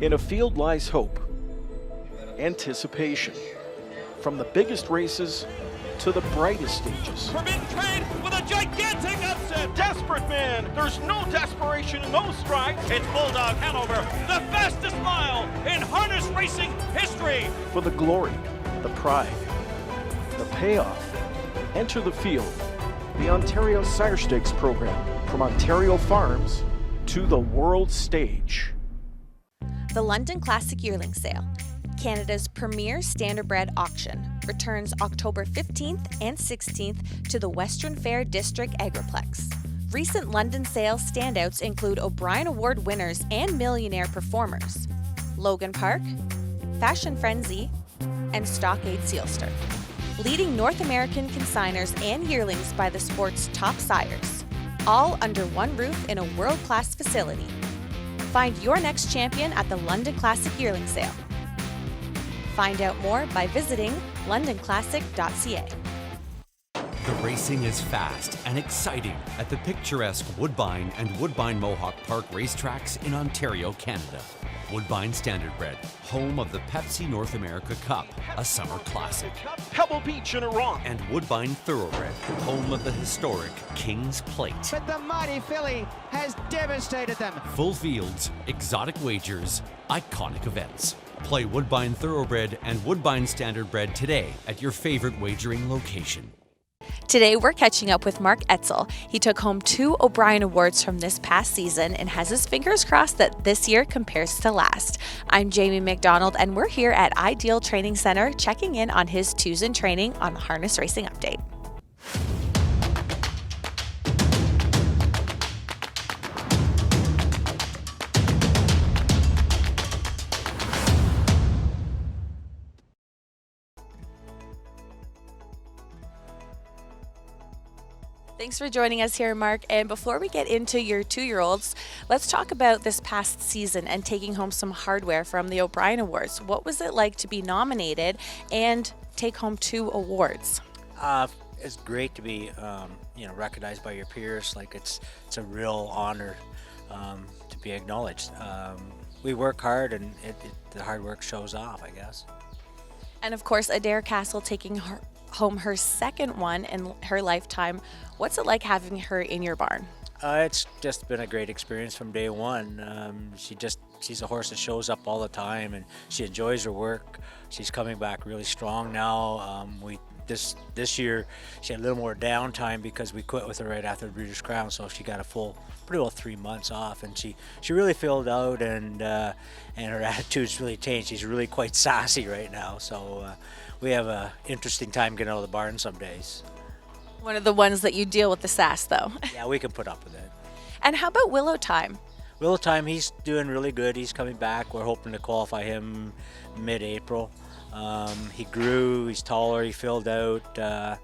In a field lies hope, anticipation, from the biggest races to the brightest stages. Forbidden Trade with a gigantic upset. Desperate man, there's no desperation in those strides. It's Bulldog Hanover, the fastest mile in harness racing history. For the glory, the pride, the payoff, enter the field. The Ontario Sire Stakes program, from Ontario farms to the world stage. The London Classic Yearling Sale, Canada's premier standardbred auction, returns October 15th and 16th to the Western Fair District Agriplex. Recent London sale standouts include O'Brien Award winners and millionaire performers, Logan Park, Fashion Frenzy, and Stockade Seelster. Leading North American consigners and yearlings by the sport's top sires, all under one roof in a world-class facility. Find your next champion at the London Classic Yearling Sale. Find out more by visiting londonclassic.ca. The racing is fast and exciting at the picturesque Woodbine and Woodbine Mohawk Park racetracks in Ontario, Canada. Woodbine Standardbred, home of the Pepsi North America Cup, a summer classic. Pebble Beach in Iran. And Woodbine Thoroughbred, home of the historic King's Plate. But the mighty filly has devastated them. Full fields, exotic wagers, iconic events. Play Woodbine Thoroughbred and Woodbine Standardbred today at your favorite wagering location. Today, we're catching up with Mark Etsell. He took home 2 O'Brien Awards from this past season and has his fingers crossed that this year compares to last. I'm Jaimi MacDonald, and we're here at Ideal Training Center checking in on his 2s in training on Harness Racing Update. Thanks for joining us here, Mark. And before we get into your 2-year-olds, let's talk about this past season and taking home some hardware from the O'Brien Awards. What was it like to be nominated and take home 2 awards? It's great to be, recognized by your peers. Like it's a real honor to be acknowledged. We work hard, and the hard work shows off, I guess. And of course, Adare Castle taking home her 2nd one in her lifetime. What's it like having her in your barn? It's just been a great experience from day one. She's a horse that shows up all the time, and she enjoys her work. She's coming back really strong now. This year she had a little more downtime because we quit with her right after the Breeders' Crown, so she got pretty well 3 months off, and she really filled out, and her attitude's really changed. She's really quite sassy right now, so we have a interesting time getting out of the barn some days. One of the ones that you deal with the sass, though. Yeah, we can put up with it. And how about Willowtime? Willowtime, he's doing really good. He's coming back. We're hoping to qualify him mid-April. He grew, he's taller, he filled out.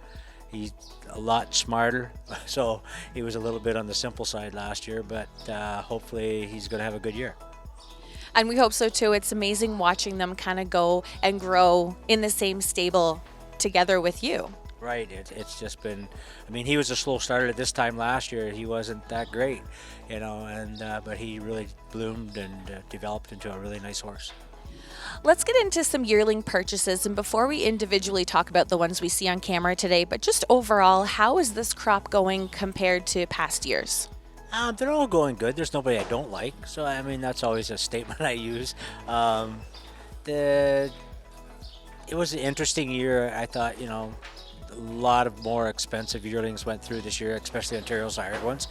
He's a lot smarter, so he was a little bit on the simple side last year, but hopefully he's going to have a good year. And we hope so too. It's amazing watching them kind of go and grow in the same stable together with you. Right, it's just been, he was a slow starter at this time last year. He wasn't that great, but he really bloomed and developed into a really nice horse. Let's get into some yearling purchases, and before we individually talk about the ones we see on camera today, but just overall, how is this crop going compared to past years? They're all going good. There's nobody I don't like, so that's always a statement I use. It was an interesting year. I thought, a lot of more expensive yearlings went through this year, especially Ontario's hired ones,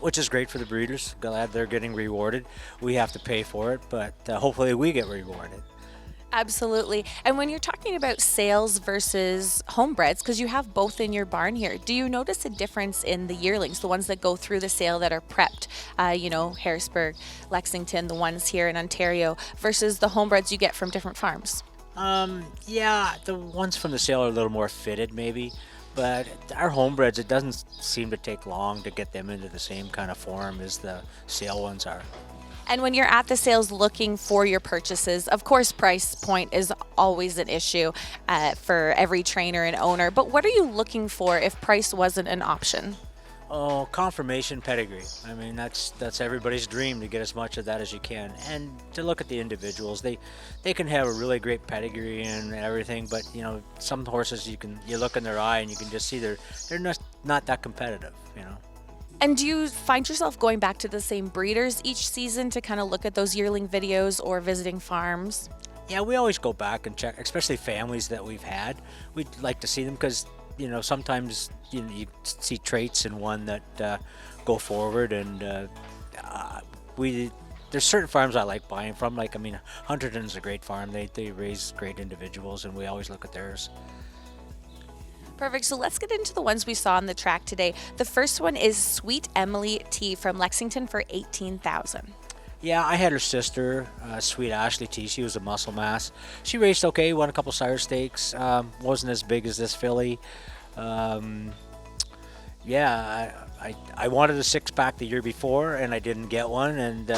which is great for the breeders. Glad they're getting rewarded. We have to pay for it, but hopefully we get rewarded. Absolutely. And when you're talking about sales versus homebreds, because you have both in your barn here, do you notice a difference in the yearlings, the ones that go through the sale that are prepped, Harrisburg, Lexington, the ones here in Ontario, versus the homebreds you get from different farms? Yeah, the ones from the sale are a little more fitted maybe, but our homebreds, it doesn't seem to take long to get them into the same kind of form as the sale ones are. And when you're at the sales looking for your purchases, of course, price point is always an issue for every trainer and owner. But what are you looking for if price wasn't an option? Oh, confirmation pedigree. I mean, that's everybody's dream, to get as much of that as you can, and to look at the individuals. They can have a really great pedigree and everything, but you know, some horses you look in their eye and you can just see they're not that competitive. You know. And do you find yourself going back to the same breeders each season to kind of look at those yearling videos or visiting farms? Yeah, we always go back and check, especially families that we've had. We'd like to see them because, you know, sometimes you see traits in one that go forward, and there's certain farms I like buying from. Like, I mean, Hunterdon's a great farm. They raise great individuals, and we always look at theirs. Perfect. So let's get into the ones we saw on the track today. The first one is Sweet Emily T from Lexington for $18,000. Yeah, I had her sister, Sweet Ashley T. She was a muscle mass. She raced okay, won a couple sire stakes. Wasn't as big as this filly. Yeah, I wanted a six-pack the year before, and I didn't get one. And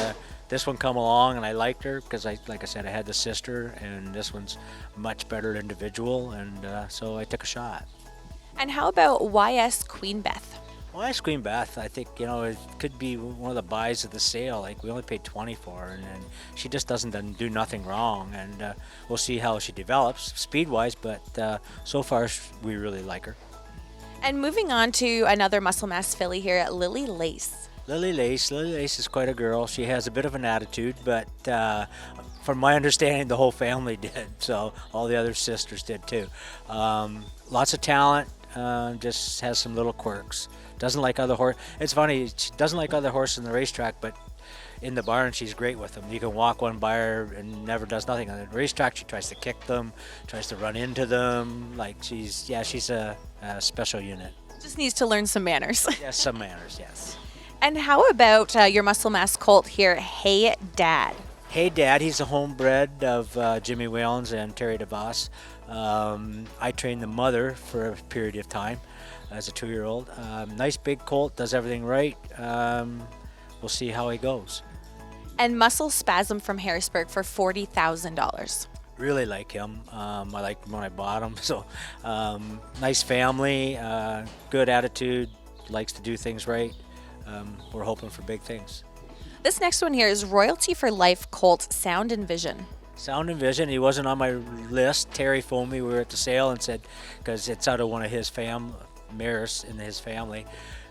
this one come along, and I liked her because, like I said, I had the sister, and this one's a much better individual, and so I took a shot. And how about YS Queen Beth? Well, Ice Queen Beth, I think, you know, it could be one of the buys of the sale. Like, we only paid $20 for her, and she just doesn't do nothing wrong. And we'll see how she develops speed-wise, but so far we really like her. And moving on to another muscle mass filly here at Lily Lace. Lily Lace is quite a girl. She has a bit of an attitude, but from my understanding, the whole family did. So all the other sisters did too. Lots of talent, just has some little quirks. Doesn't like other horse. It's funny, she doesn't like other horses in the racetrack, but in the barn she's great with them. You can walk one by her and never does nothing. On the racetrack she tries to kick them, tries to run into them. Like, she's a special unit. Just needs to learn some manners. Yes, some manners, yes. And how about your muscle mass colt here, Hey Dad? Hey Dad, he's a homebred of Jimmy Whalens and Terry DeVos. I trained the mother for a period of time as a 2-year-old. Nice big colt, does everything right. We'll see how he goes. And Muscle Spasm from Harrisburg for $40,000. Really like him. I liked him when I bought him. So nice family, good attitude, likes to do things right. We're hoping for big things. This next one here is Royalty for Life colt Sound and Vision. Sound and Vision, he wasn't on my list. Terry phoned me, we were at the sale, and said, because it's out of one of his mares in his family,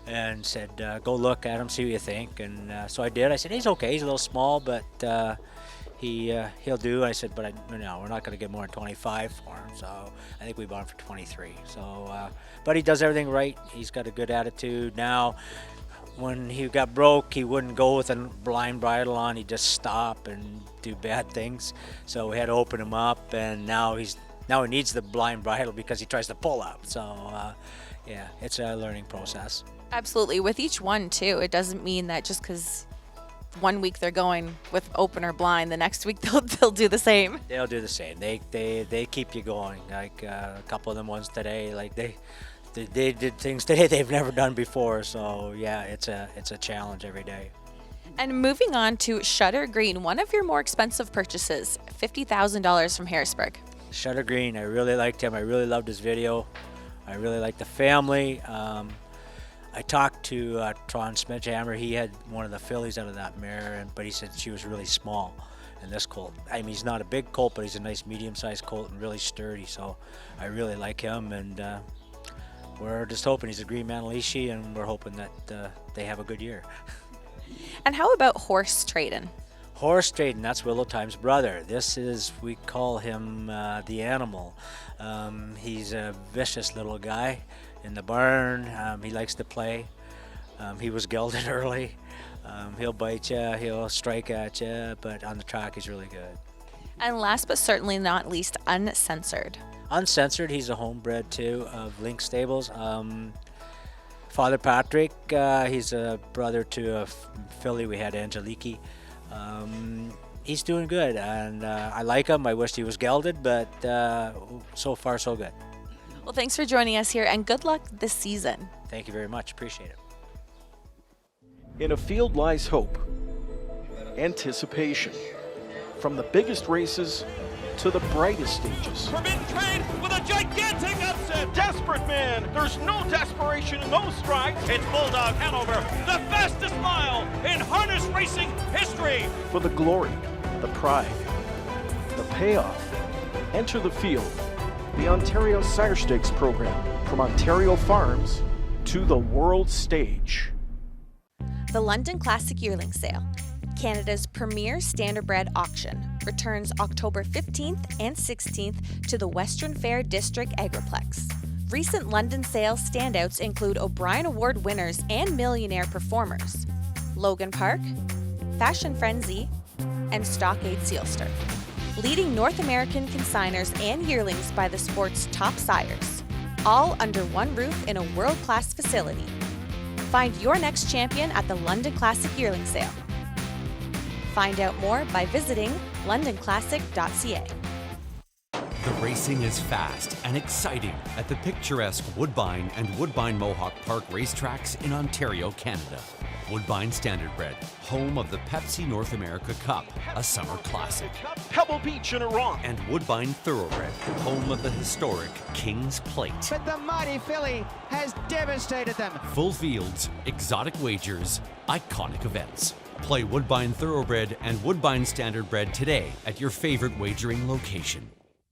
and said, go look at him, see what you think. And so I did. I said, he's okay, he's a little small, but he'll do. I said, but we're not going to get more than 25 for him. So I think we bought him for 23. So, but he does everything right. He's got a good attitude. Now, when he got broke, he wouldn't go with a blind bridle on. He'd just stop and do bad things. So we had to open him up, and now he needs the blind bridle because he tries to pull up. So yeah, it's a learning process. Absolutely. With each one too, it doesn't mean that just because one week they're going with open or blind, the next week they'll do the same. They'll do the same. They keep you going. Like a couple of them ones today, like they did things today they've never done before. So yeah, it's a challenge every day. And moving on to Shutter Green, one of your more expensive purchases, $50,000 from Harrisburg. Shutter Green, I really liked him. I really loved his video. I really liked the family. I talked to Tron Smedgehammer. He had one of the fillies out of that mare, but he said she was really small. And this colt, I mean, he's not a big colt, but he's a nice medium-sized colt and really sturdy. So I really like him, and we're just hoping he's a green Manalishi, and we're hoping that they have a good year. And how about Horse Tradin? Horse Tradin, that's Willowtime's brother. We call him the animal. He's a vicious little guy in the barn. He likes to play. He was gelded early. He'll bite you, he'll strike at you, but on the track he's really good. And last but certainly not least, Uncensored. Uncensored, he's a homebred too of Link Stables. Father Patrick, he's a brother to a filly we had, Angeliki. He's doing good, and I like him. I wish he was gelded, but so far so good. Well, thanks for joining us here, and good luck this season. Thank you very much. Appreciate it. In a field lies hope, anticipation. From the biggest races to the brightest stages. Forbidden Trade with a gigantic upset. Desperate man. There's no desperation in those strides. It's Bulldog Hanover, the fastest mile in harness racing history. For the glory, the pride, the payoff, enter the field. The Ontario Sire Stakes program, from Ontario farms to the world stage. The London Classic Yearling Sale, Canada's premier standardbred auction, returns October 15th and 16th to the Western Fair District Agriplex. Recent London sales standouts include O'Brien Award winners and millionaire performers, Logan Park, Fashion Frenzy, and Stockade Seelster. Leading North American consigners and yearlings by the sport's top sires, all under one roof in a world-class facility. Find your next champion at the London Classic Yearling Sale. Find out more by visiting londonclassic.ca. The racing is fast and exciting at the picturesque Woodbine and Woodbine Mohawk Park racetracks in Ontario, Canada. Woodbine Standardbred, home of the Pepsi North America Cup, a summer classic. Pebble Beach in Iran. And Woodbine Thoroughbred, home of the historic King's Plate. But the mighty filly has devastated them. Full fields, exotic wagers, iconic events. Play Woodbine Thoroughbred and Woodbine Standardbred today at your favorite wagering location.